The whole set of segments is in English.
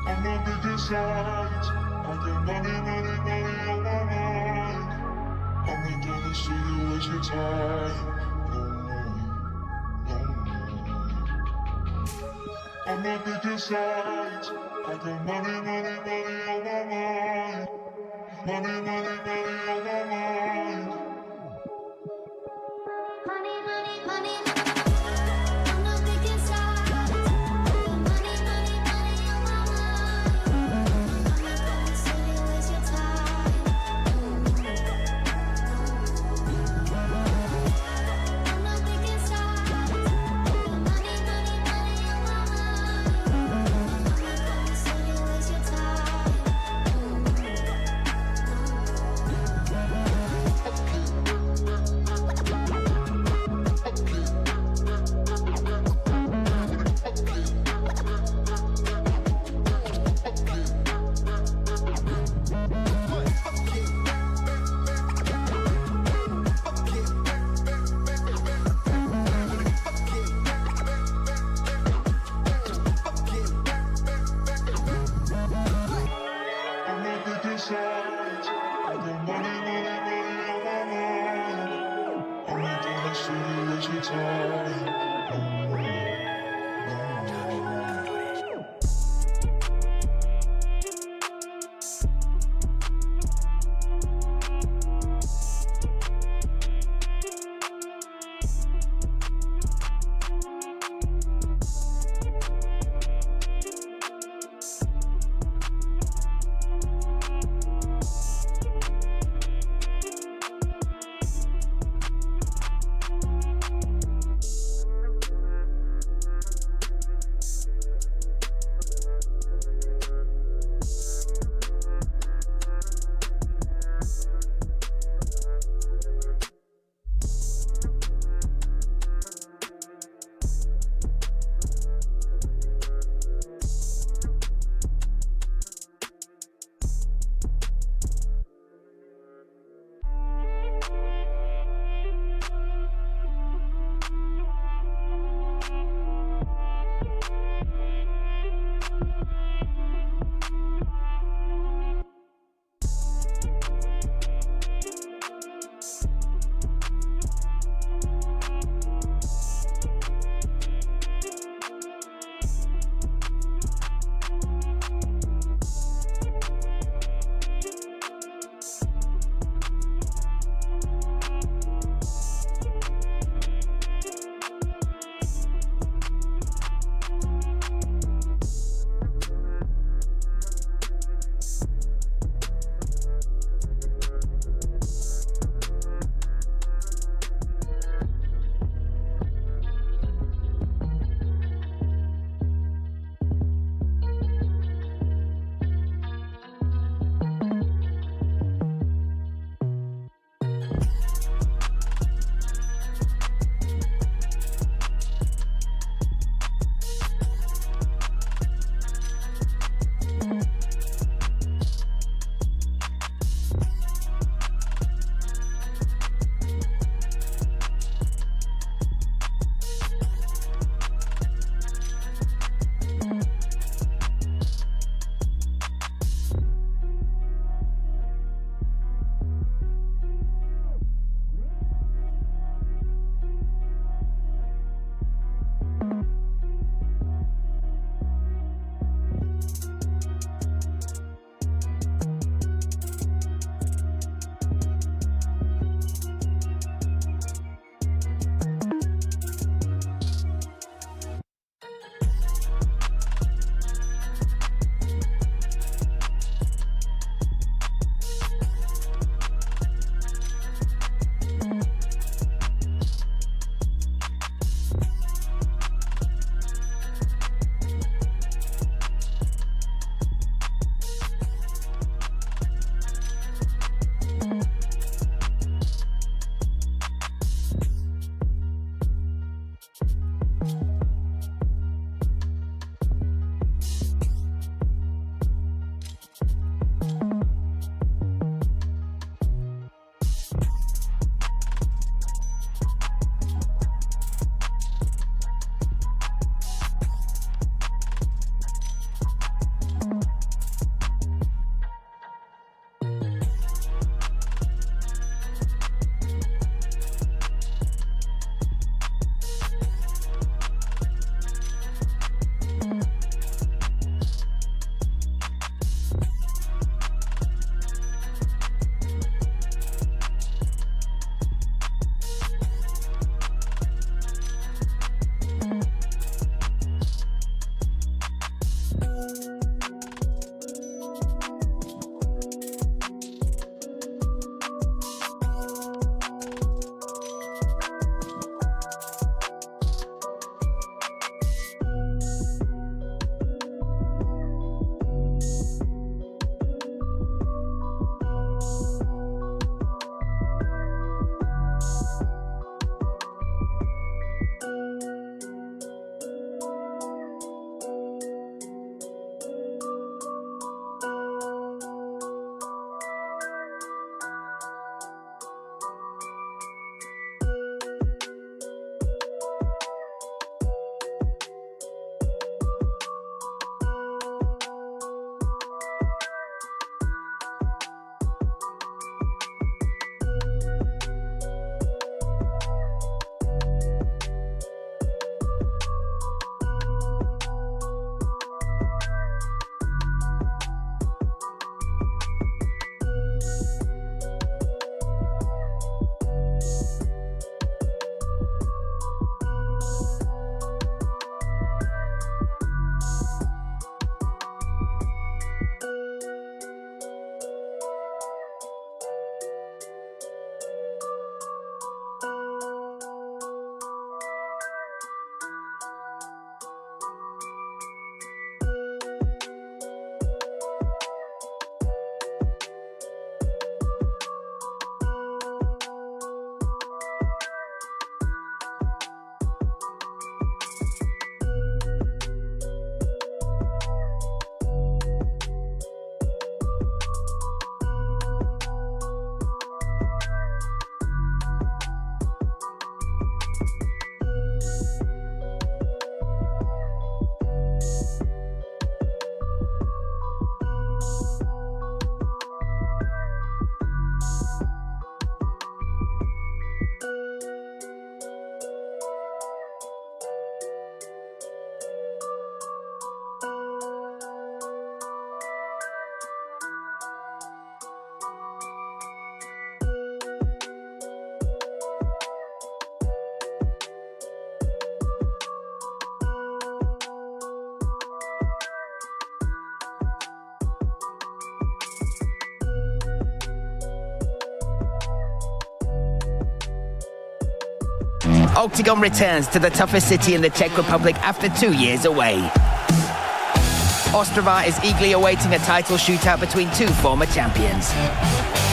I'm not picking sides. I got money, money, money on my mind. I'm not doing this to you, waste your time. No more, no more. I'm not picking sides. I got money, money, money on my mind. Money, money, money on my mind. Money, money, money. I'm not picking sides. Money, money, money on my mind. I'm not gonna sit and waste your time. I'm not picking sides. Money, money, money on my mind. I'm not gonna sit and waste your time. OKTAGON returns to the toughest city in the Czech Republic after 2 years away. Ostrava is eagerly awaiting a title shootout between two former champions,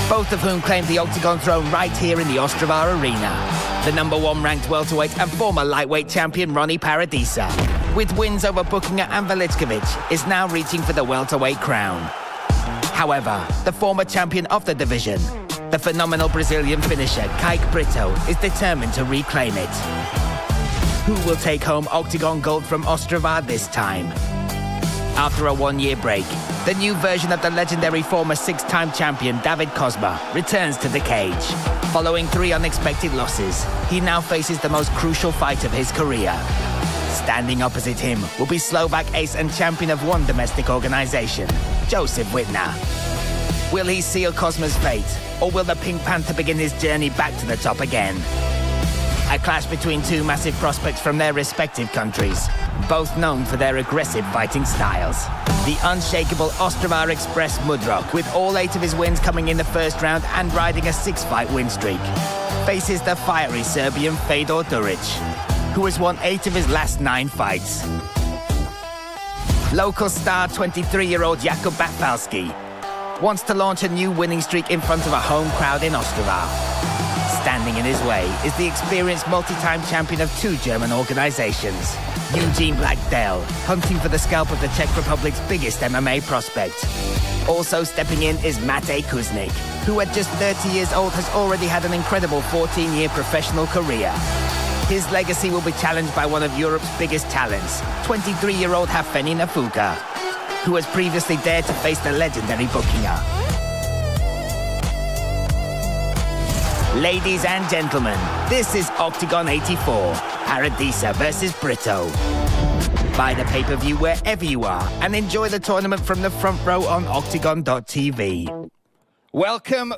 both of whom claimed the OKTAGON throne right here in the Ostravar Arena. The #1 ranked welterweight and former lightweight champion Ronnie Paradisa, with wins over Buchinger and Veličković, is now reaching for the welterweight crown. However, the former champion of the division, the phenomenal Brazilian finisher Brito, is determined to reclaim it. Who will take home OKTAGON gold from Ostrava this time? After a 1-year break, the new version of the legendary former 6-time champion David Kozma returns to the cage. Following 3 unexpected losses, he now faces the most crucial fight of his career. Standing opposite him will be Slovak ace and champion of one domestic organization, Joseph Wittner. Will he seal Kozma's fate, or will the Pink Panther begin his journey back to the top again? A clash between two massive prospects from their respective countries, both known for their aggressive fighting styles. The unshakable Ostravar Express Mudroch, with all 8 of his wins coming in the first round and riding a 6-fight win streak, faces the fiery Serbian Fodor Duric, who has won 8 of his last 9 fights. Local star 23-year-old Jakub Batfalský wants to launch a new winning streak in front of a home crowd in Ostrava. Standing in his way is the experienced multi-time champion of 2 German organizations, Eugene Black-Dell, hunting for the scalp of the Czech Republic's biggest MMA prospect. Also stepping in is Matej Kuzník, who at just 30 years old has already had an incredible 14-year professional career. His legacy will be challenged by one of Europe's biggest talents, 23-year-old Havran Nafuka, who has previously dared to face the legendary Buchinger. Ladies and gentlemen, this is OKTAGON 84, Paradisa versus Brito. Buy the pay-per-view wherever you are and enjoy the tournament from the front row on OKTAGON.tv. Welcome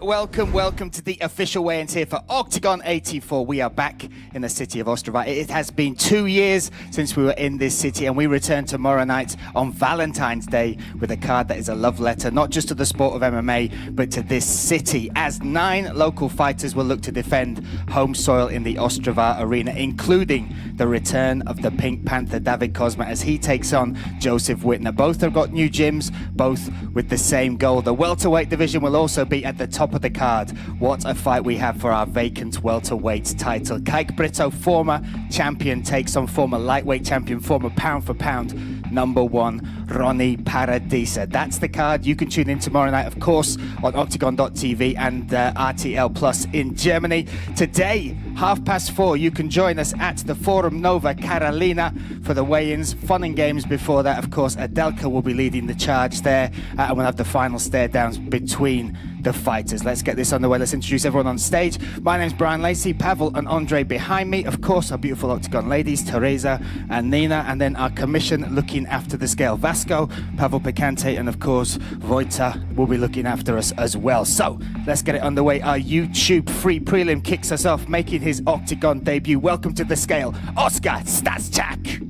to the official weigh-ins here for OKTAGON 84. We are back in the city of Ostrava. It has been 2 years since we were in this city, and we return tomorrow night on Valentine's Day with a card that is a love letter, not just to the sport of MMA, but to this city, as 9 local fighters will look to defend home soil in the Ostravar Arena, including the return of the Pink Panther David Kozma as he takes on Joseph Wittner. Both have got new gyms, both with the same goal. The welterweight division will also be at the top of the card. What a fight we have for our vacant welterweight title. Brito, former champion, takes on former lightweight champion, former pound for pound #1 Ronnie Paradisa. That's the card. You can tune in tomorrow night, of course, on OKTAGON.tv and RTL Plus in Germany. Today, 4:30, you can join us at the Forum Nova Carolina for the weigh-ins. Fun and games before that, of course. Adelka will be leading the charge there, and we'll have the final stare-downs between the fighters. Let's get this underway. Let's introduce everyone on stage. My name's Brian Lacey, Pavel and Andre behind me. Of course, our beautiful OKTAGON ladies, Teresa and Nina, and then our commission looking after the scale, Vasco, Pavel Picante, and of course, Vojta will be looking after us as well. So, let's get it underway. Our YouTube free prelim kicks us off, making his OKTAGON debut. Welcome to the scale, Oscar Staszczak.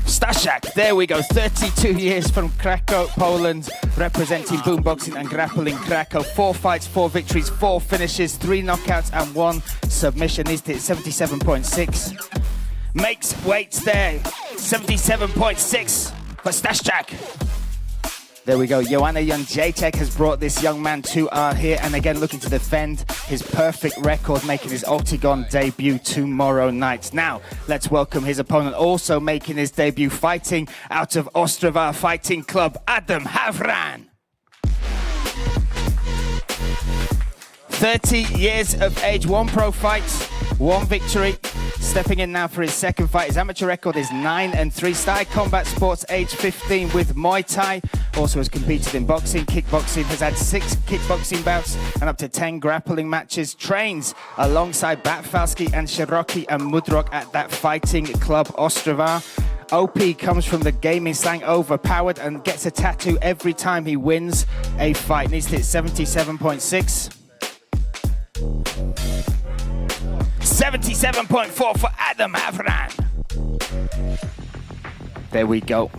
Staszczak, there we go, 32 years from Krakow, Poland, representing boomboxing and grappling Krakow. 4 fights, 4 victories, 4 finishes, 3 knockouts and 1 submission. He's hit 77.6. Makes weights there, 77.6 for Staszczak. There we go. Joanna Jędrzejczyk has brought this young man to our here, and again looking to defend his perfect record, making his OKTAGON debut tomorrow night. Now, let's welcome his opponent, also making his debut, fighting out of Ostrava Fighting Club, Adam Havran. 30 years of age, 1 pro fight, 1 victory. Stepping in now for his second fight. His amateur record is 9-3. Started combat sports age 15 with Muay Thai. Also has competed in boxing, kickboxing, has had 6 kickboxing bouts and up to 10 grappling matches. Trains alongside Batfalský and Široký and Mudroch at that fighting club Ostrava. OP comes from the gaming slang, overpowered, and gets a tattoo every time he wins a fight. Needs to hit 77.6. 77.4 for Adam Havran. There we go.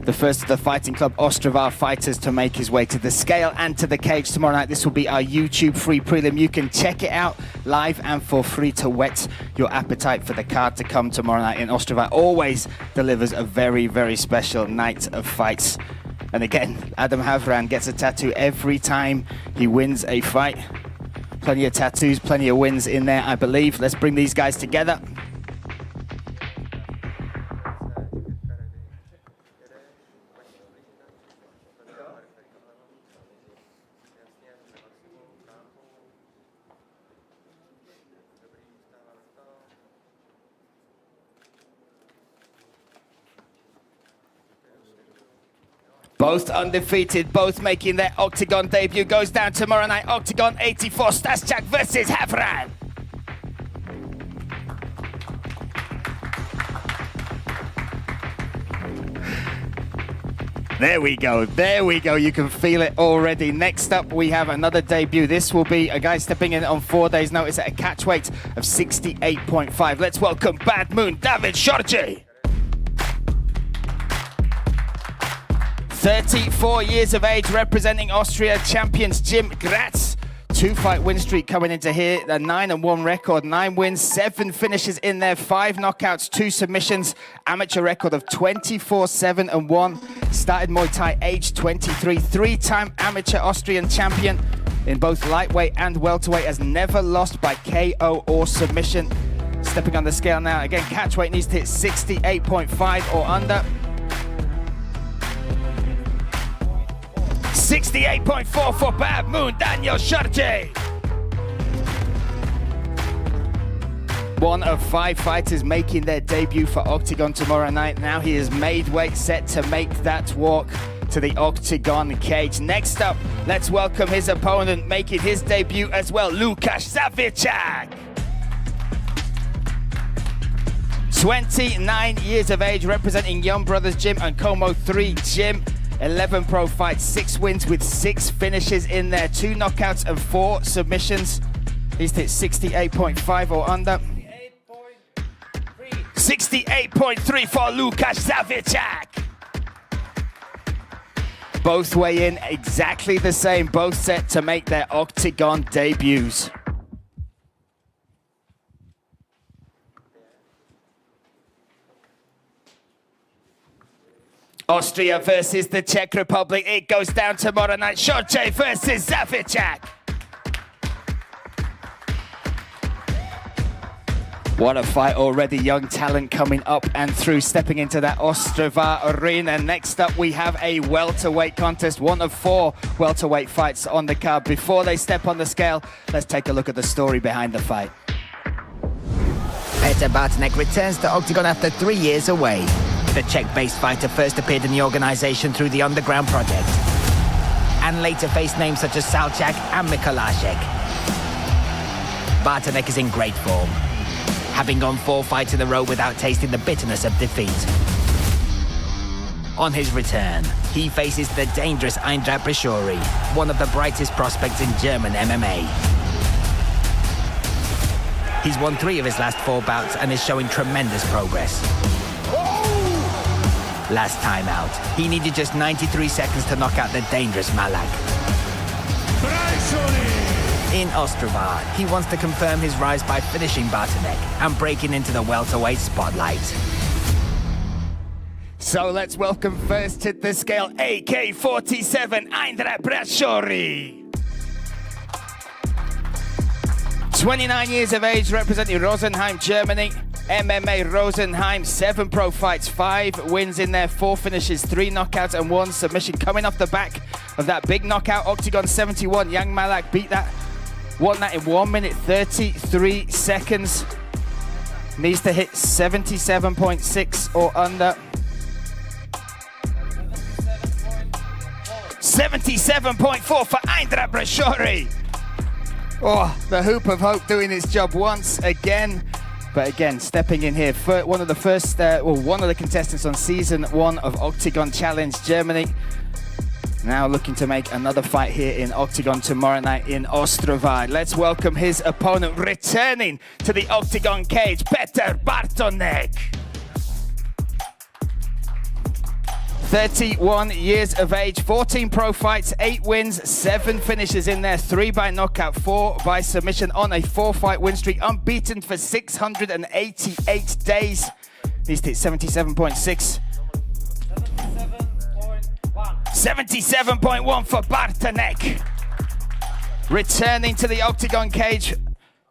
the first of the fighting club Ostravar fighters to make his way to the scale and to the cage tomorrow night. This will be our YouTube free prelim. You can check it out live and for free to whet your appetite for the card to come tomorrow night in Ostrava. Always delivers a very, very special night of fights. And again, Adam Havran gets a tattoo every time he wins a fight. Plenty of tattoos, plenty of wins in there, I believe. Let's bring these guys together. Both undefeated, both making their Octagon debut. Goes down tomorrow night, Octagon 84, Staszczak versus Havran. There we go, you can feel it already. Next up, we have another debut. This will be a guy stepping in on 4 days' notice at a catch weight of 68.5. Let's welcome Bad Moon David Schordje. 34 years of age, representing Austria, champions Jim Gratz. 2-fight win streak coming into here, a 9-1 record, 9 wins, 7 finishes in there, 5 knockouts, 2 submissions, amateur record of 24-7-1. Started Muay Thai aged 23, 3-time amateur Austrian champion in both lightweight and welterweight, has never lost by KO or submission. Stepping on the scale now, again, catch weight needs to hit 68.5 or under. 68.4 for Bad Moon Daniel Schordje. One of 5 fighters making their debut for Octagon tomorrow night. Now he has made weight, set to make that walk to the Octagon cage. Next up, let's welcome his opponent making his debut as well, Zavičak. 29 years of age, representing Young Brothers Gym and Como 3 Gym. 11 pro fights, 6 wins with 6 finishes in there, 2 knockouts and 4 submissions. He's hit 68.5 or under. 68.3 for Zavičak. Both weigh in exactly the same, both set to make their Octagon debuts. Austria versus the Czech Republic. It goes down tomorrow night. Schordje versus Zavičak. What a fight already. Young talent coming up and through, stepping into that Ostravar Arena. Next up, we have a welterweight contest. One of 4 welterweight fights on the card. Before they step on the scale, let's take a look at the story behind the fight. Petr Bartoněk returns to Octagon after 3 years away. The Czech-based fighter first appeared in the organization through the Underground project, and later faced names such as Staszczak and Mikolášek. Bartoněk is in great form, having gone 4 fights in a row without tasting the bitterness of defeat. On his return, he faces the dangerous Brajshori, one of the brightest prospects in German MMA. He's won 3 of his last 4 bouts and is showing tremendous progress. Last time out, he needed just 93 seconds to knock out the dangerous Malak. Brajshori. In Ostrava, he wants to confirm his rise by finishing Bartoněk and breaking into the welterweight spotlight. So let's welcome first to the scale, AK-47, Brajshori. 29 years of age, representing Rosenheim, Germany. MMA Rosenheim, 7 pro fights, 5 wins in there, 4 finishes, 3 knockouts and 1 submission. Coming off the back of that big knockout, Octagon 71, Young Malak won that in 1 minute 33 seconds. Needs to hit 77.6 or under. 77.4 for Brajshori. Oh, the Hoop of Hope doing its job once again. But again, stepping in here, one of the contestants on season 1 of Octagon Challenge Germany. Now looking to make another fight here in Octagon tomorrow night in Ostrava. Let's welcome his opponent returning to the Octagon cage, Petr Bartoněk. 31 years of age, 14 pro fights, 8 wins, 7 finishes in there, 3 by knockout, 4 by submission on a 4-fight win streak, unbeaten for 688 days. He's hit 77.6. 77.1 for Bartoněk. Returning to the octagon cage,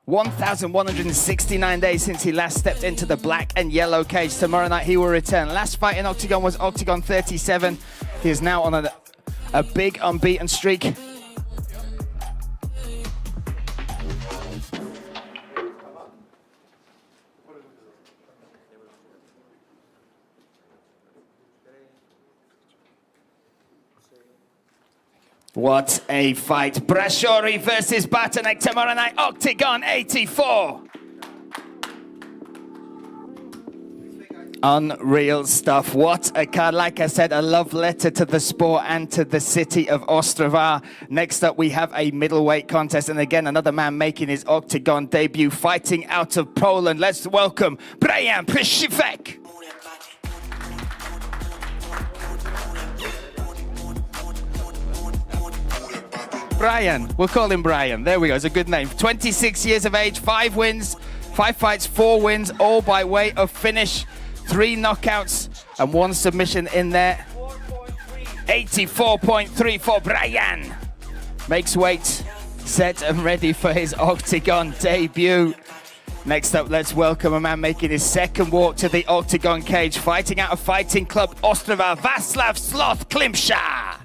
1,169 days since he last stepped into the black and yellow cage. Tomorrow night he will return. Last fight in octagon was octagon 37. He is now on a big unbeaten streak. What a fight. Brajshori versus Bartoněk tomorrow night, Octagon 84. Unreal stuff. What a card. Like I said, a love letter to the sport and to the city of Ostrava. Next up, we have a middleweight contest. And again, another man making his octagon debut, fighting out of Poland. Let's welcome Przybysz. Brian, we'll call him Brian. There we go, it's a good name. 26 years of age, 5 wins, 5 fights, 4 wins, all by way of finish. 3 knockouts and 1 submission in there. 84.3 for Brian. Makes weight, set and ready for his octagon debut. Next up, let's welcome a man making his second walk to the octagon cage, fighting out of fighting club Ostrava, Václav Sloth Klimša.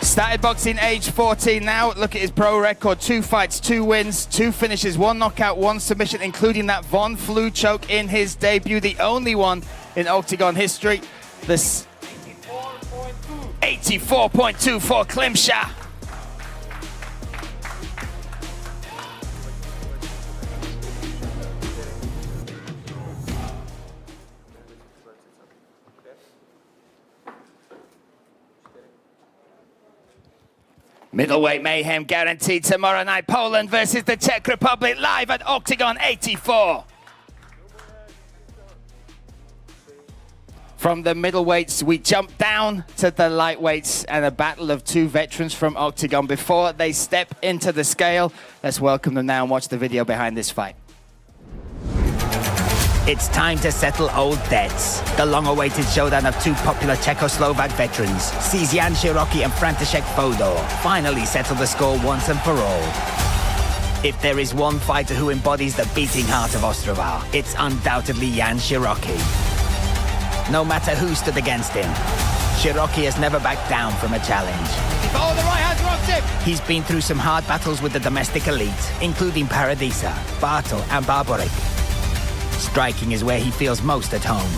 Started boxing age 14 now. Look at his pro record. 2 fights, 2 wins, 2 finishes, 1 knockout, 1 submission, including that Von Flue choke in his debut, the only one in octagon history. This 84.2 for Klimša. Middleweight mayhem guaranteed tomorrow night. Poland versus the Czech Republic, live at Octagon 84. From the middleweights, we jump down to the lightweights and a battle of 2 veterans from Octagon before they step into the scale. Let's welcome them now and watch the video behind this fight. It's time to settle old debts. The long-awaited showdown of 2 popular Czechoslovak veterans, Jan Široký and Fodor, finally settle the score once and for all. If there is one fighter who embodies the beating heart of Ostrava, it's undoubtedly Jan Široký. No matter who stood against him, Široký has never backed down from a challenge. Oh, the right hand rocks him! He's been through some hard battles with the domestic elite, including Paradisa, Barto and Bartoněk. Striking is where he feels most at home.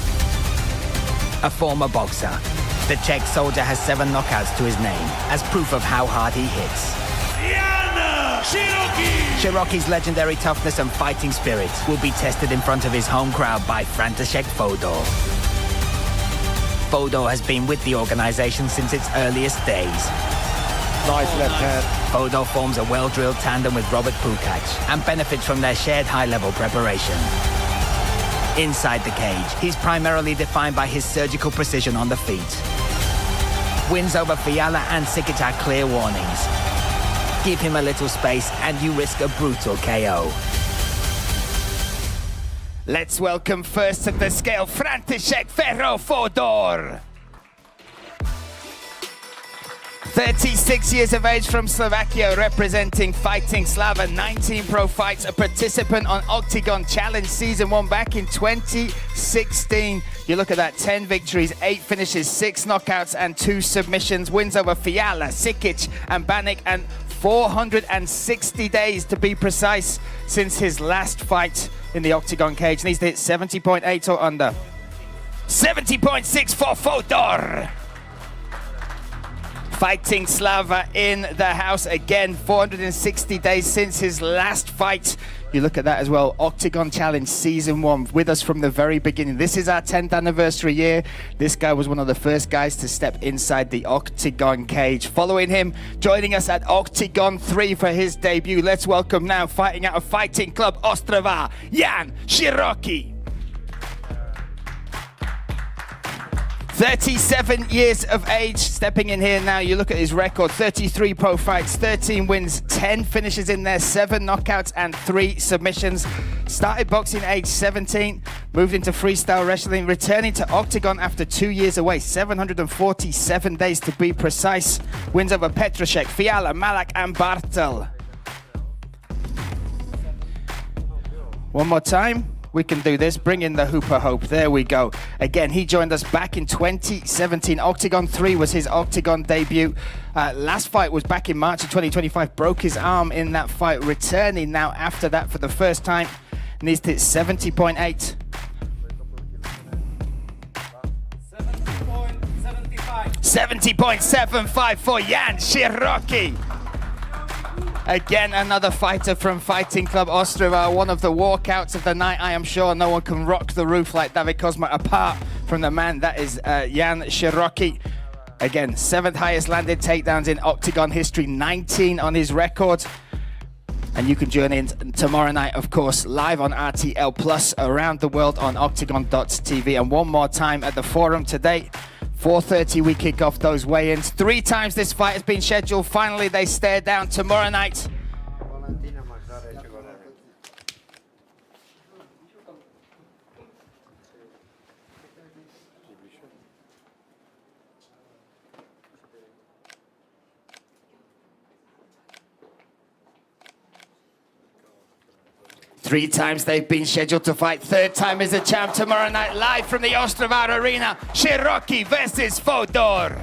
A former boxer, the Czech soldier has 7 knockouts to his name as proof of how hard he hits. Široký's legendary toughness and fighting spirit will be tested in front of his home crowd by Fodor. Fodor has been with the organization since its earliest days. Nice left hand. Fodor forms a well-drilled tandem with Robert Pukac and benefits from their shared high-level preparation. Inside the cage, he's primarily defined by his surgical precision on the feet. Wins over Fiala and Sikic are clear warnings. Give him a little space and you risk a brutal KO. Let's welcome first at the scale, František Fodor. 36 years of age from Slovakia, representing Fighting Slava, 19 pro fights, a participant on Octagon Challenge Season 1 back in 2016. You look at that, 10 victories, 8 finishes, 6 knockouts and 2 submissions, wins over Fiala, Sikic and Banik, and 460 days to be precise since his last fight in the Octagon cage. Needs to hit 70.8 or under. 70.6 for Fodor. Fighting Slava in the house again, 460 days since his last fight. You look at that as well, Octagon Challenge Season 1, with us from the very beginning. This is our 10th anniversary year. This guy was one of the first guys to step inside the Octagon cage. Following him, joining us at Octagon 3 for his debut. Let's welcome now, fighting out of Fighting Club Ostrava, Jan Široký. 37 years of age, stepping in here now. You look at his record, 33 pro fights, 13 wins, 10 finishes in there, 7 knockouts and 3 submissions. Started boxing age 17, moved into freestyle wrestling, returning to Octagon after 2 years away, 747 days to be precise. Wins over Petrošek, Fiala, Malak and Bartel. One more time. We can do this. Bring in the Hooper Hope. There we go. Again, he joined us back in 2017. Octagon 3 was his Octagon debut. Last fight was back in March of 2025. Broke his arm in that fight. Returning now after that for the first time. Needs to hit 70.8. 70.75 for Jan Široký. Again, another fighter from Fighting Club Ostrava, one of the walkouts of the night. I am sure no one can rock the roof like David Kozma, apart from the man that is Jan Široký. Again, 7th highest landed takedowns in Octagon history, 19 on his record. And you can join in tomorrow night, of course, live on RTL Plus around the world on octagon.tv. And one more time at the forum today. 4:30 we kick off those weigh-ins. 3 times this fight has been scheduled. Finally, they stare down tomorrow night. Three times they've been scheduled to fight. 3rd time is a champ tomorrow night, live from the Ostravar Arena. Široký versus Fodor.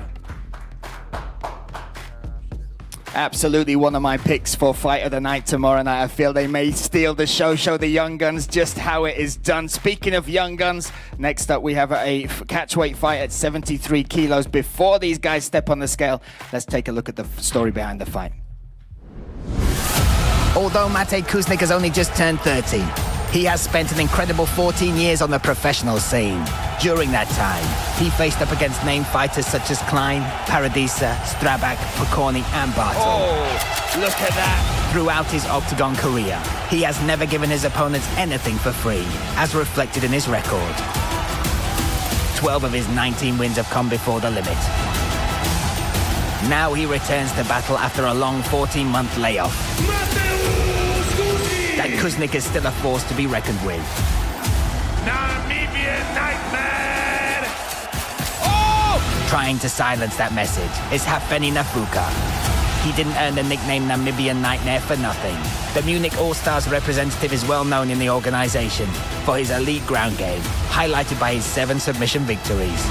Absolutely one of my picks for fight of the night tomorrow night. I feel they may steal the show the young guns just how it is done. Speaking of young guns, next up we have a catchweight fight at 73 kilos. Before these guys step on the scale, let's take a look at the story behind the fight. Although Matej Kuzník has only just turned 30, he has spent an incredible 14 years on the professional scene. During that time, he faced up against named fighters such as Klein, Paradisa, Staszczak, Pokorny and Bartoněk. Oh, look at that. Throughout his Octagon career, he has never given his opponents anything for free, as reflected in his record. 12 of his 19 wins have come before the limit. Now he returns to battle after a long 14-month layoff. That Kuzník is still a force to be reckoned with. Namibian Nightmare! Oh! Trying to silence that message is Havran Nafuka. He didn't earn the nickname Namibian Nightmare for nothing. The Munich All-Stars representative is well known in the organization for his elite ground game, highlighted by his 7 submission victories.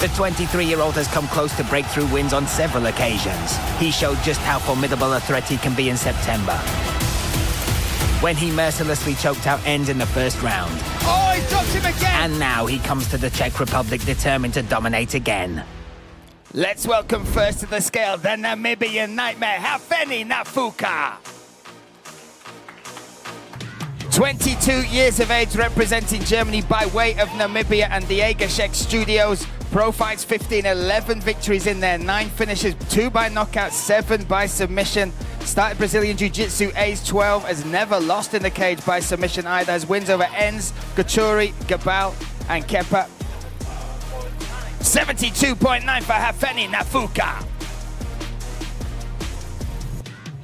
The 23-year-old has come close to breakthrough wins on several occasions. He showed just how formidable a threat he can be in September, when he mercilessly choked out Ends in the first round. Oh, he dropped him again! And now he comes to the Czech Republic determined to dominate again. Let's welcome first to the scale the Namibian Nightmare, Havran Nafuka. 22 years of age, representing Germany by way of Namibia and the Zavičak studios. Pro fights 15, 11 victories in there, 9 finishes, 2 by knockout, 7 by submission. Started Brazilian Jiu-Jitsu age 12, has never lost in the cage by submission either. Has wins over Ends, Gachuri, Gabal and Kepa. 72.9 for Havran Nafuka.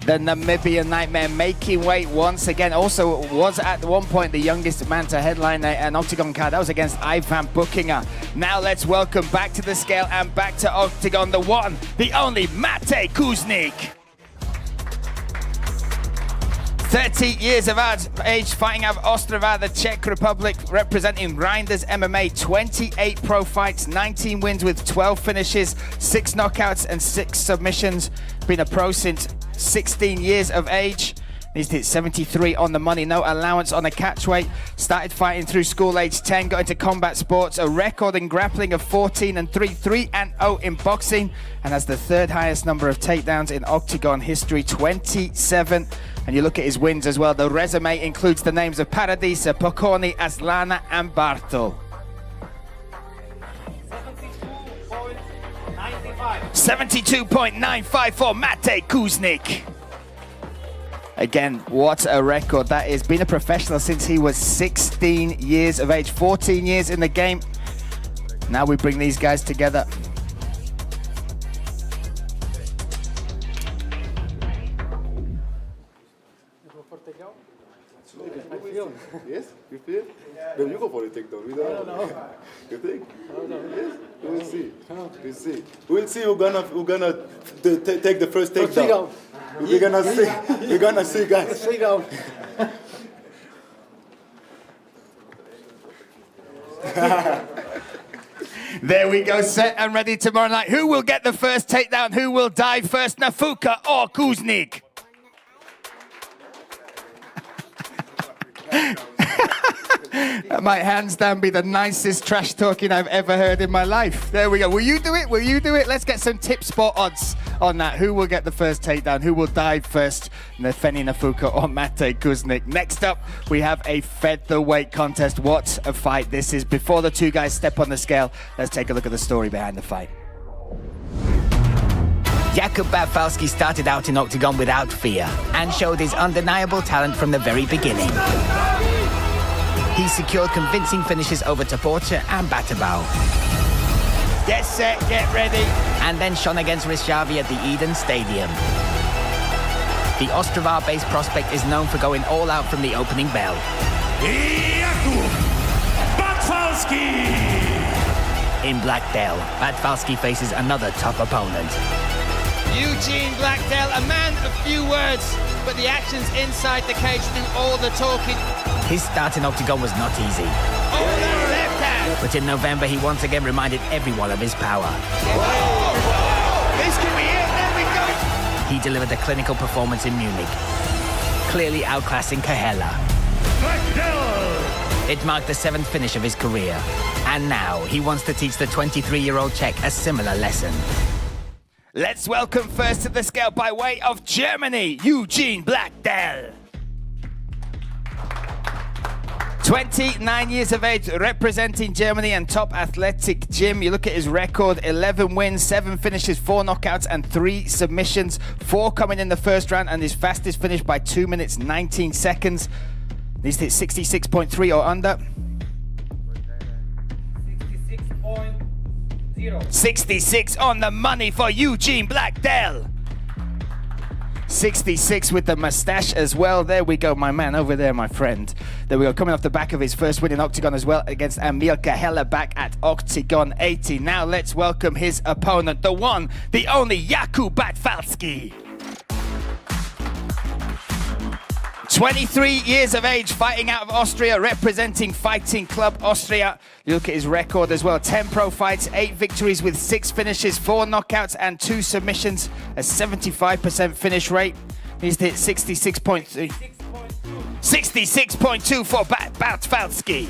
The Namibian Nightmare making weight once again. Also was at one point the youngest man to headline an Octagon card. That was against Ivan Buchinger. Now let's welcome back to the scale and back to Octagon, the one, the only Matej Kuzník. 30 years of age, fighting out of Ostrava, the Czech Republic, representing Reinders MMA. 28 pro fights, 19 wins with 12 finishes, 6 knockouts and 6 submissions. Been a pro since 16 years of age. Needs to hit 73 on the money, no allowance on a catchweight. Started fighting through school age 10, got into combat sports, a record in grappling of 14 and 3, 3 and 0 in boxing, and has the 3rd highest number of takedowns in Octagon history, 27. And you look at his wins as well. The resume includes the names of Paradisa, Pokorny, Aslana and Bartel. 72.95 for Matej Kuzník. Again, what a record that is. Been a professional since he was 16 years of age, 14 years in the game. Now we bring these guys together. Yes, you feel? Then you go for the takedown. We don't know. You think? Yes, we'll see. We'll see. We'll see who's gonna take the first takedown. We're gonna see. We're gonna see, guys. Sit down. There we go, set and ready tomorrow night. Who will get the first takedown? Who will dive first, Nafuka or Kuzník? That might hands down be the nicest trash talking I've ever heard in my life. There we go. Will you do it? Will you do it? Let's get some tip spot odds on that. Who will get the first takedown? Who will dive first? Feni Nafuka or Mate Kuzník? Next up, we have a featherweight contest. What a fight this is. Before the two guys step on the scale, let's take a look at the story behind the fight. Jakub Batfalský started out in Octagon without fear and showed his undeniable talent from the very beginning. He secured convincing finishes over Toporcha and Batavau. Get set, get ready. And then shone against Rishavi at the Eden Stadium. The Ostravar-based prospect is known for going all out from the opening bell. Jakub Batfalský! In Black-Dell, Batfalský faces another tough opponent. Eugene Black-Dell, a man of few words, but the actions inside the cage do all the talking. His start in Octagon was not easy. Oh, that left hand! But in November, he once again reminded everyone of his power. Whoa! This could be it, there we go! He delivered a clinical performance in Munich, clearly outclassing Kahela. Black-Dell! It marked the 7th finish of his career. And now, he wants to teach the 23-year-old Czech a similar lesson. Let's welcome first to the scale by way of Germany, Eugene Black-Dell. 29 years of age, representing Germany and top athletic gym. You look at his record, 11 wins, 7 finishes, 4 knockouts and 3 submissions. 4 coming in the first round and his fastest finish by 2 minutes, 19 seconds. Needs to hit 66.3 or under. 66 on the money for Eugene Black-Dell. 66 with the mustache as well. There we go, my man over there, my friend. There we go, coming off the back of his first win in Octagon as well against Emil Kahela back at Octagon 80. Now let's welcome his opponent, the one, the only Jakub Batfalský. 23 years of age, fighting out of Austria, representing Fighting Club Austria. You look at his record as well, 10 pro fights, 8 victories with 6 finishes, 4 knockouts and 2 submissions, a 75% finish rate. He's hit 66.3. 66.2 for Batfalský.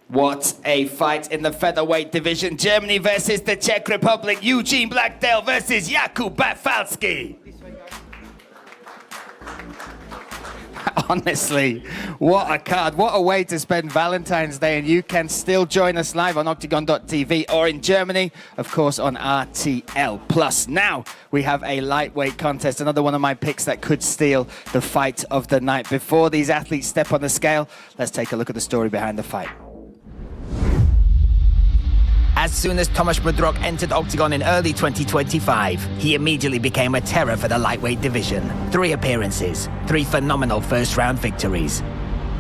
What a fight in the featherweight division. Germany versus the Czech Republic. Eugene Black-Dell versus Jakub Batfalský. Honestly, what a card. What a way to spend Valentine's Day. And you can still join us live on octagon.tv or in Germany, of course, on RTL+. Now, we have a lightweight contest. Another one of my picks that could steal the fight of the night. Before these athletes step on the scale, let's take a look at the story behind the fight. As soon as Tomáš Mudroch entered Octagon in early 2025, he immediately became a terror for the lightweight division. 3 appearances, 3 phenomenal first-round victories.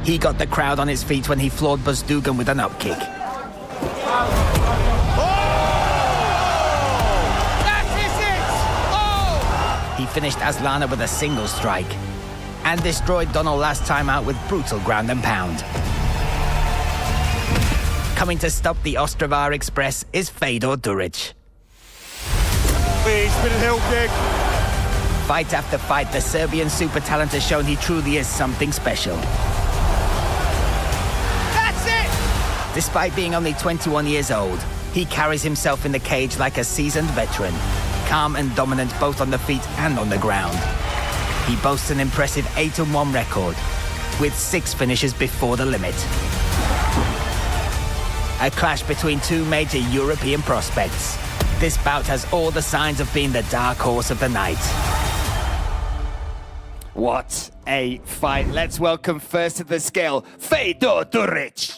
He got the crowd on his feet when he floored Buzdugan with an upkick. He finished Aslana with a single strike and destroyed Donald last time out with brutal ground and pound. Coming to stop the Ostravar Express is Fodor Duric. Fight after fight, the Serbian super talent has shown he truly is something special. That's it! Despite being only 21 years old, he carries himself in the cage like a seasoned veteran, calm and dominant both on the feet and on the ground. He boasts an impressive 8-1 record, with 6 finishes before the limit. A clash between two major European prospects. This bout has all the signs of being the dark horse of the night. What a fight. Let's welcome first to the scale, Fodor Duric.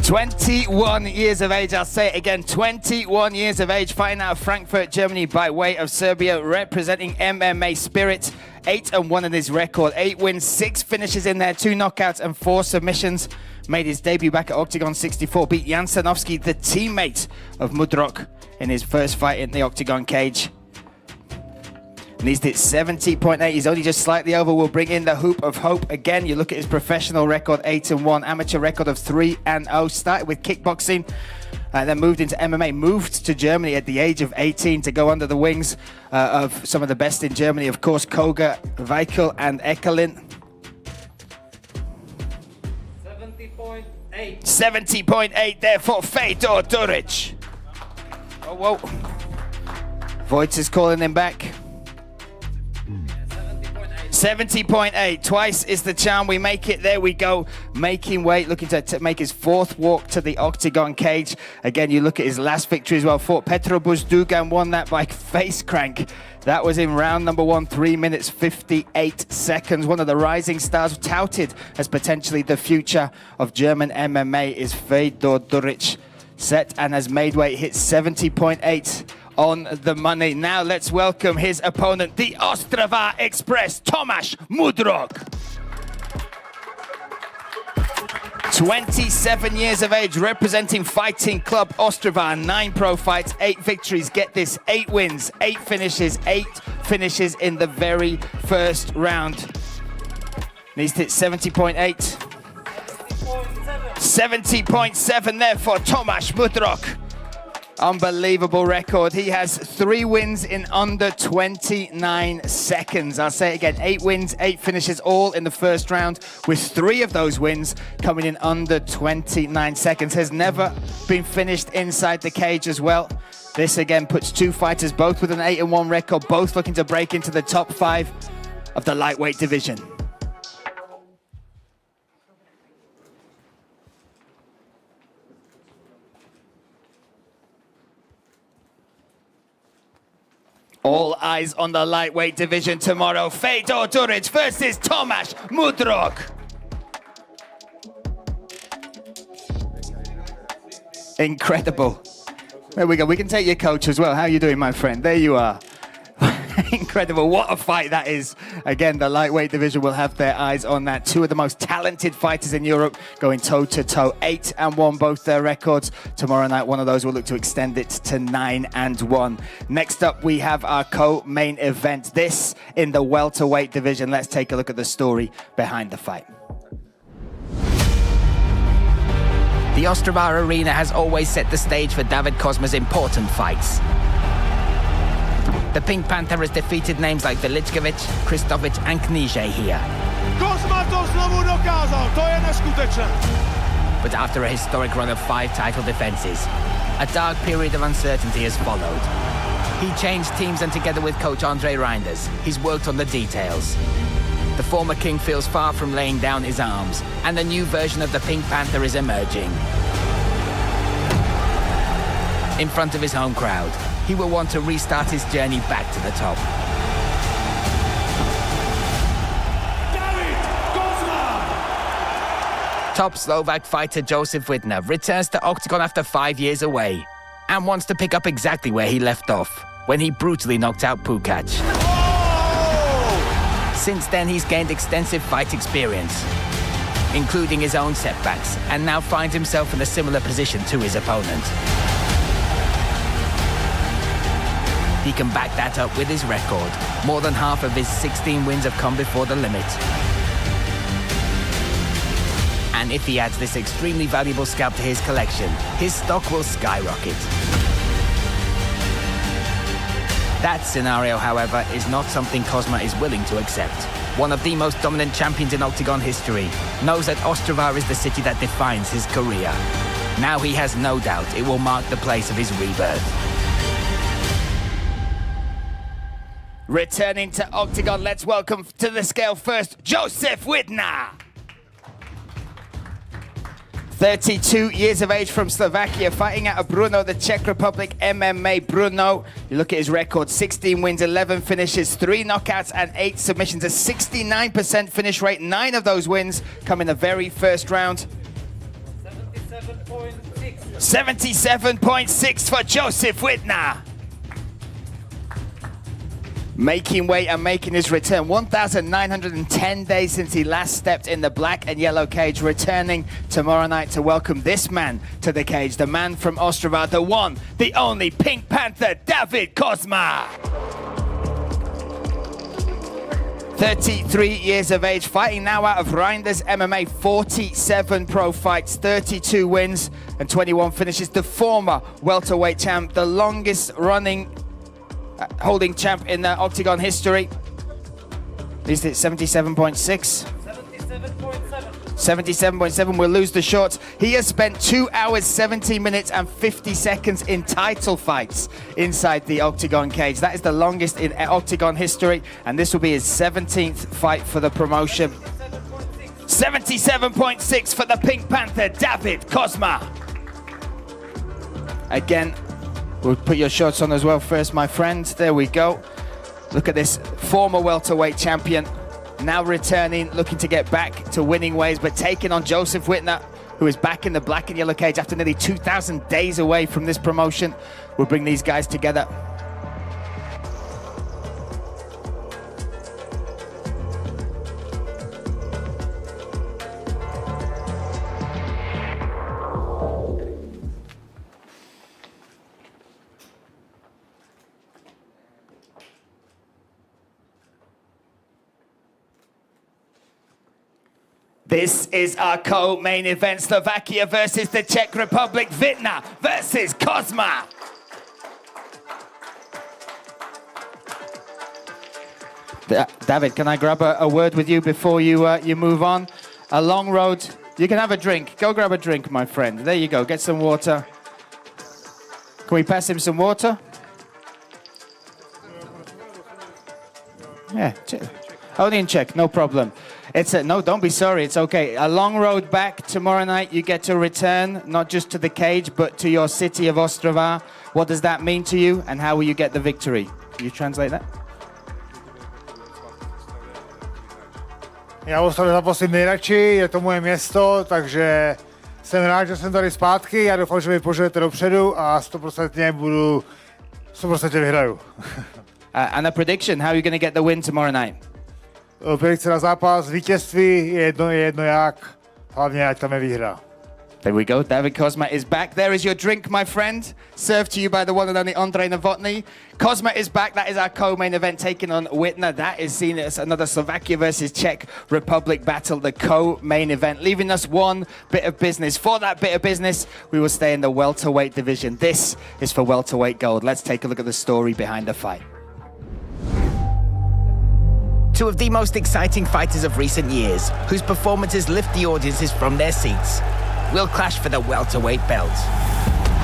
21 years of age, I'll say it again, 21 years of age, fighting out of Frankfurt, Germany by way of Serbia, representing MMA Spirit. 8-1 in his record, 8 wins, 6 finishes in there, 2 knockouts and 4 submissions. Made his debut back at Octagon 64, beat Jan Stanovsky, the teammate of Mudroch, in his first fight in the Octagon cage. And he's hit 70.8. He's only just slightly over. We'll bring in the Hoop of Hope again. You look at his professional record, 8-1, amateur record of 3-0. Started with kickboxing, then moved into MMA. Moved to Germany at the age of 18 to go under the wings of some of the best in Germany. Of course, Koga, Weichel, and Eckelin. 70.8. 70.8 there for Fodor Duric. Oh, whoa. Voigt is calling him back. 70.8, twice is the charm. We make it, there we go. Making weight, looking to make his 4th walk to the Octagon cage. Again, you look at his last victory as well. Fought Petro Buzdugan, won that by face crank. That was in round number 1, 3 minutes, 58 seconds. One of the rising stars touted as potentially the future of German MMA is Fodor Duric. Set and has made weight, hit 70.8. on the money. Now let's welcome his opponent, the Ostrava Express, Tomáš Mudroch. 27 years of age, representing Fighting Club Ostrava, 9 pro fights, 8 victories. Get this, 8 wins, 8 finishes, 8 finishes in the very first round. Needs to hit 70.8. 70.7 there for Tomáš Mudroch. Unbelievable record. He has 3 wins in under 29 seconds. I'll say it again, 8 wins, 8 finishes, all in the first round, with 3 of those wins coming in under 29 seconds. Has never been finished inside the cage as well. This again puts 2 fighters, both with an 8-1 record, both looking to break into the top 5 of the lightweight division. All eyes on the lightweight division tomorrow. Fodor Duric versus Tomáš Mudroch. Incredible. There we go. We can take your coach as well. How are you doing, my friend? There you are. Incredible. What a fight that is. Again, the lightweight division will have their eyes on that. 2 of the most talented fighters in Europe going toe-to-toe. 8-1 both their records. Tomorrow night, one of those will look to extend it to 9-1. Next up, we have our co-main event. This in the welterweight division. Let's take a look at the story behind the fight. The Ostravar Arena has always set the stage for David Kozma's important fights. The Pink Panther has defeated names like Veličković, Kristović and Klimša here. Kozma to znovu dokázal, to je neskutečné. But after a historic run of 5 title defenses, a dark period of uncertainty has followed. He changed teams, and together with coach Andre Reinders, he's worked on the details. The former king feels far from laying down his arms, and a new version of the Pink Panther is emerging. In front of his home crowd, he will want to restart his journey back to the top. Top Slovak fighter Josef Wittner returns to Octagon after 5 years away and wants to pick up exactly where he left off when he brutally knocked out Pukac. Since then, he's gained extensive fight experience, including his own setbacks, and now finds himself in a similar position to his opponent. He can back that up with his record. More than half of his 16 wins have come before the limit. And if he adds this extremely valuable scalp to his collection, his stock will skyrocket. That scenario, however, is not something Kozma is willing to accept. One of the most dominant champions in Octagon history knows that Ostrava is the city that defines his career. Now he has no doubt it will mark the place of his rebirth. Returning to Octagon, let's welcome to the scale first, Josef Wittner. 32 years of age from Slovakia, fighting out of Brno, the Czech Republic MMA. Brno, you look at his record, 16 wins, 11 finishes, 3 knockouts and 8 submissions, a 69% finish rate. 9 of those wins come in the very first round. 77.6 for Joseph Wittner. Making weight and making his return. 1,910 days since he last stepped in the black and yellow cage, returning tomorrow night to welcome this man to the cage, the man from Ostrava, the one, the only Pink Panther, David Kozma. 33 years of age, fighting now out of Reinders MMA, 47 pro fights, 32 wins and 21 finishes. The former welterweight champ, the longest running holding champ in the Octagon history. Is it 77.6? 77.7, we'll lose the shorts. He has spent 2 hours, 17 minutes and 50 seconds in title fights inside the Octagon cage. That is the longest in Octagon history, and this will be his 17th fight for the promotion. 77.6 for the Pink Panther, David Kozma. Again, we'll put your shorts on as well first, my friend. There we go. Look at this former welterweight champion, now returning, looking to get back to winning ways, but taking on Joseph Wittner, who is back in the black and yellow cage after nearly 2,000 days away from this promotion. We'll bring these guys together. This is our co-main event, Slovakia versus the Czech Republic, Wittner versus Kozma. David, can I grab a word with you before you move on? A long road, you can have a drink. Go grab a drink, my friend. There you go, get some water. Can we pass him some water? Yeah, only in Czech, no problem. It's no, don't be sorry, it's okay. A long road back tomorrow night. You get to return, not just to the cage, but to your city of Ostrava. What does that mean to you, and how will you get the victory? Can you translate that? Já Ostravě zaposím nejradši, je to moje město, takže jsem rád, že jsem tady zpátky. Já doufám, že mi požijete dopředu a 100% vyhraju. And a prediction, how are you going to get the win tomorrow night? Predikce na zápas, vítězství, je jedno jak, hlavně ať tam je výhra. There we go, David Kozma is back. There is your drink, my friend, served to you by the one and only Ondrej Novotny. Kozma is back, that is our co-main event, taking on Wittner. That is seen as another Slovakia versus Czech Republic battle, the co-main event, leaving us one bit of business. For that bit of business, we will stay in the welterweight division. This is for welterweight gold. Let's take a look at the story behind the fight. Two of the most exciting fighters of recent years, whose performances lift the audiences from their seats, will clash for the welterweight belt.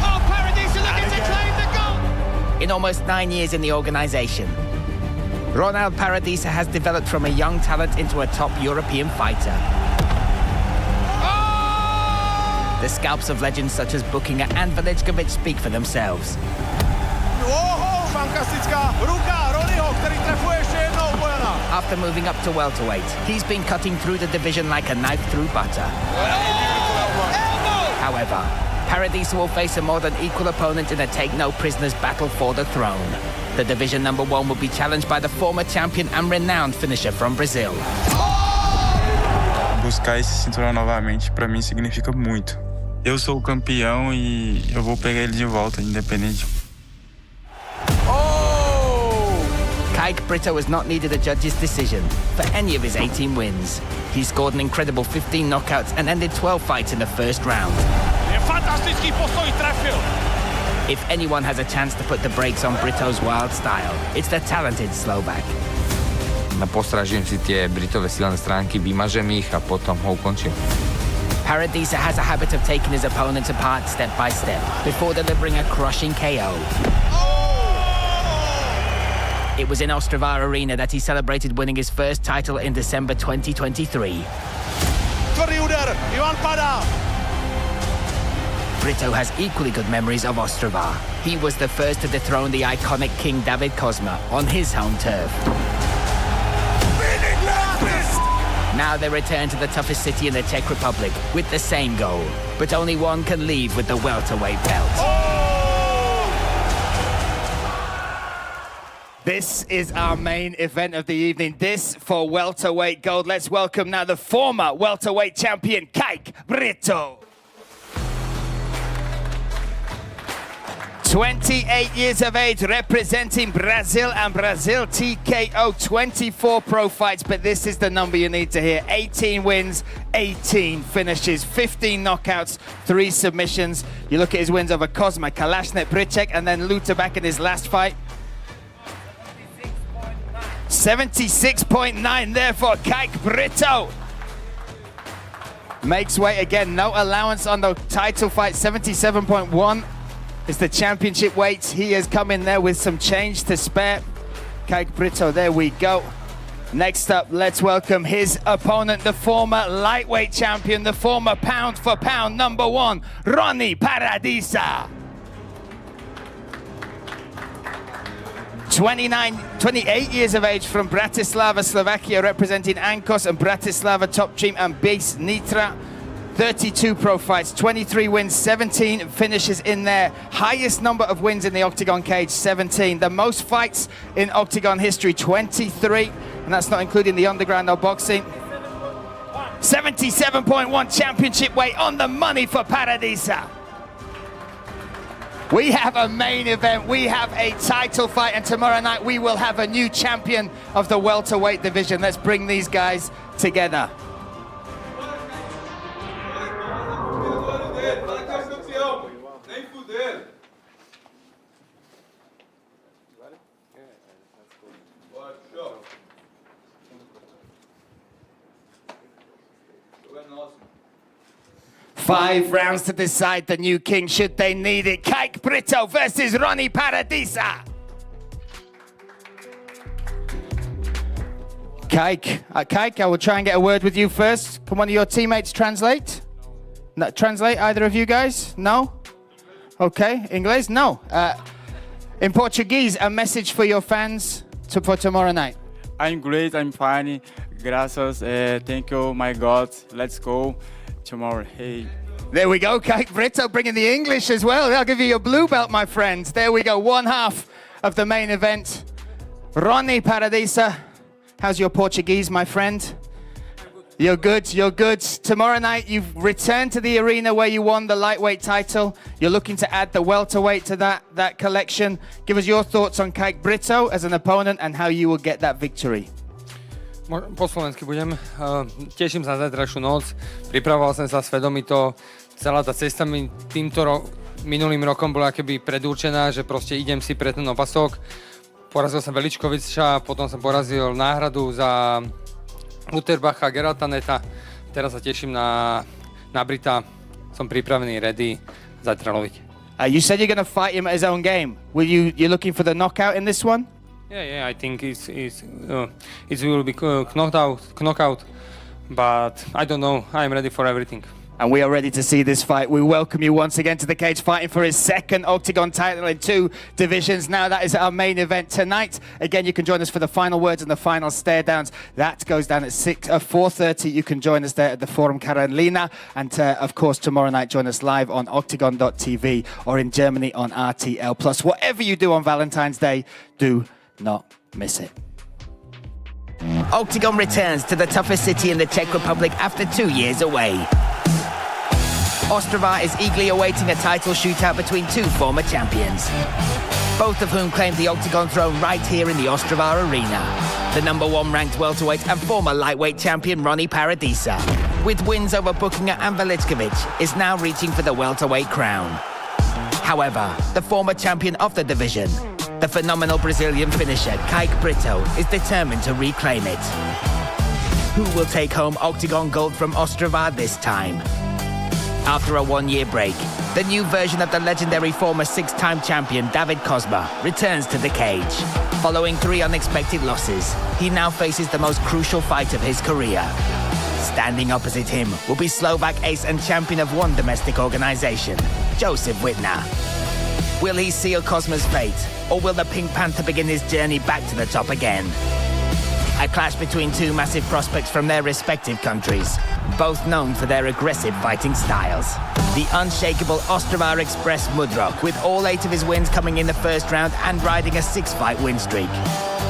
Oh, Paradisa looking to claim the gold! In almost 9 years in the organization, Ronald Paradisa has developed from a young talent into a top European fighter. Oh! The scalps of legends such as Buchinger and Veličković speak for themselves. Oho, fantastická ruka Ronnieho, který trefuje ještě jednou Bojana. After moving up to welterweight, he's been cutting through the division like a knife through butter. However, Paradisa will face a more than equal opponent in a take-no-prisoners battle for the throne. The division number 1 will be challenged by the former champion and renowned finisher from Brazil. Buscar esse cinturão novamente, para mim, significa muito. Eu sou o campeão e eu vou pegar ele de volta, independente. Brito has not needed a judge's decision for any of his 18 wins. He scored an incredible 15 knockouts and ended 12 fights in the first round. Je fantastický postoj, trefil. If anyone has a chance to put the brakes on Brito's wild style, it's the talented Slovak. Postražím si tie Britové silné stránky, vymažem ich a potom ho ukončím. Paradisa has a habit of taking his opponents apart step by step before delivering a crushing KO. It was in Ostravar Arena that he celebrated winning his first title in December 2023. Tvrdý úder, Ivan padá. Brito has equally good memories of Ostrava. He was the first to dethrone the iconic King David Kozma on his home turf. Now they return to the toughest city in the Czech Republic with the same goal, but only one can leave with the welterweight belt. This is our main event of the evening. This for welterweight gold. Let's welcome now the former welterweight champion, Kijk Brito. 28 years of age, representing Brazil and Brazil TKO, 24 pro fights, but this is the number you need to hear. 18 wins, 18 finishes, 15 knockouts, 3 submissions. You look at his wins over Kozma, Kalashnik, Brajshori, and then Luta back in his last fight. 76.9 there for Kijk Brito. Makes weight again, no allowance on the title fight. 77.1 is the championship weight. He has come in there with some change to spare. Kijk Brito, there we go. Next up, let's welcome his opponent, the former lightweight champion, the former pound for pound number 1, Ronnie Paradisa. 28 years of age, from Bratislava, Slovakia, representing Ankos and Bratislava Top Team and Base Nitra. 32 pro fights, 23 wins, 17 finishes in there. Highest number of wins in the octagon cage, 17. The most fights in octagon history, 23. And that's not including the underground or boxing. 77.1 championship weight on the money for Paradisa. We have a main event, we have a title fight, and tomorrow night we will have a new champion of the welterweight division. Let's bring these guys together. Five rounds to decide the new king, should they need it. Kijk Brito versus Ronnie Paradisa. Kijk, I will try and get a word with you first. Can one of your teammates translate? No, translate, either of you guys? No? Okay, English? No. In Portuguese, a message for your fans for tomorrow night. I'm great, I'm fine. Gracias, thank you, my God. Let's go tomorrow. Hey. There we go, Kijk Brito bringing the English as well. I'll give you your blue belt, my friends. There we go, one half of the main event. Ronnie Paradisa, how's your Portuguese, my friend? You're good, you're good. Tomorrow night, you've returned to the arena where you won the lightweight title. You're looking to add the welterweight to that collection. Give us your thoughts on Kijk Brito as an opponent and how you will get that victory. Po slovensky budem. Teším sa na zajtrajšiu noc. Pripravoval som sa svedomito. Celá tá cesta mi minulým rokom bola keby predurčená, že proste idem si pre ten opasok. Porazil som Veličkoviča, potom som porazil náhradu za Luterbacha, Geraltaneta. Teraz sa teším na Brita. Som pripravený, ready zajtra loviť. You said you're going to fight him at his own game. You're looking for the knockout in this one? Yeah, I think it will be knockout, but I don't know. I'm ready for everything. And we are ready to see this fight. We welcome you once again to the cage, fighting for his second octagon title in 2 divisions. Now that is our main event tonight. Again, you can join us for the final words and the final stare downs. That goes down at 4:30. You can join us there at the Forum Carolina. And of course, tomorrow night, join us live on octagon.tv or in Germany on RTL+. Whatever you do on Valentine's Day, do not miss it. Octagon returns to the toughest city in the Czech Republic after 2 years away. Ostrava is eagerly awaiting a title shootout between 2 former champions, both of whom claimed the Octagon throne right here in the Ostravar Arena. The number 1 ranked welterweight and former lightweight champion Ronnie Paradisa, with wins over Buchinger and Veličković, is now reaching for the welterweight crown. However, the former champion of the division, the phenomenal Brazilian finisher Kijk Brito, is determined to reclaim it. Who will take home Octagon gold from Ostrava this time? After a 1-year break, the new version of the legendary former 6-time champion David Kozma returns to the cage. Following 3 unexpected losses, he now faces the most crucial fight of his career. Standing opposite him will be Slovak ace and champion of 1 domestic organization, Joseph Wittner. Will he seal Kozma's fate, or will the Pink Panther begin his journey back to the top again? A clash between two massive prospects from their respective countries, both known for their aggressive fighting styles. The unshakable Ostravar Express Mudroch, with all 8 of his wins coming in the first round and riding a 6-fight win streak,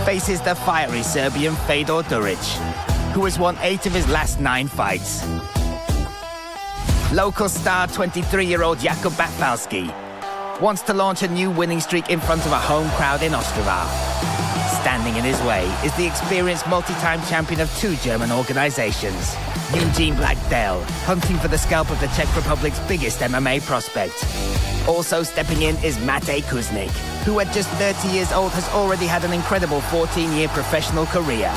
faces the fiery Serbian Fodor Duric, who has won 8 of his last 9 fights. Local star 23-year-old Jakub Batfalský wants to launch a new winning streak in front of a home crowd in Ostrava. Standing in his way is the experienced multi-time champion of 2 German organizations, Eugene Black-Dell, hunting for the scalp of the Czech Republic's biggest MMA prospect. Also stepping in is Matej Kuzník, who at just 30 years old has already had an incredible 14-year professional career.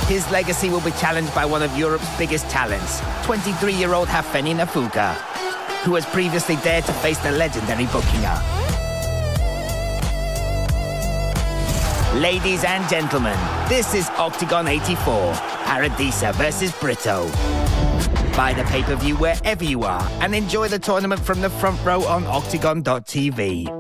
His legacy will be challenged by one of Europe's biggest talents, 23-year-old Havran Nafuka, who has previously dared to face the legendary Bukinger. Ladies and gentlemen, this is Octagon 84, Paradisa versus Brito. Buy the pay-per-view wherever you are and enjoy the tournament from the front row on OKTAGON.tv.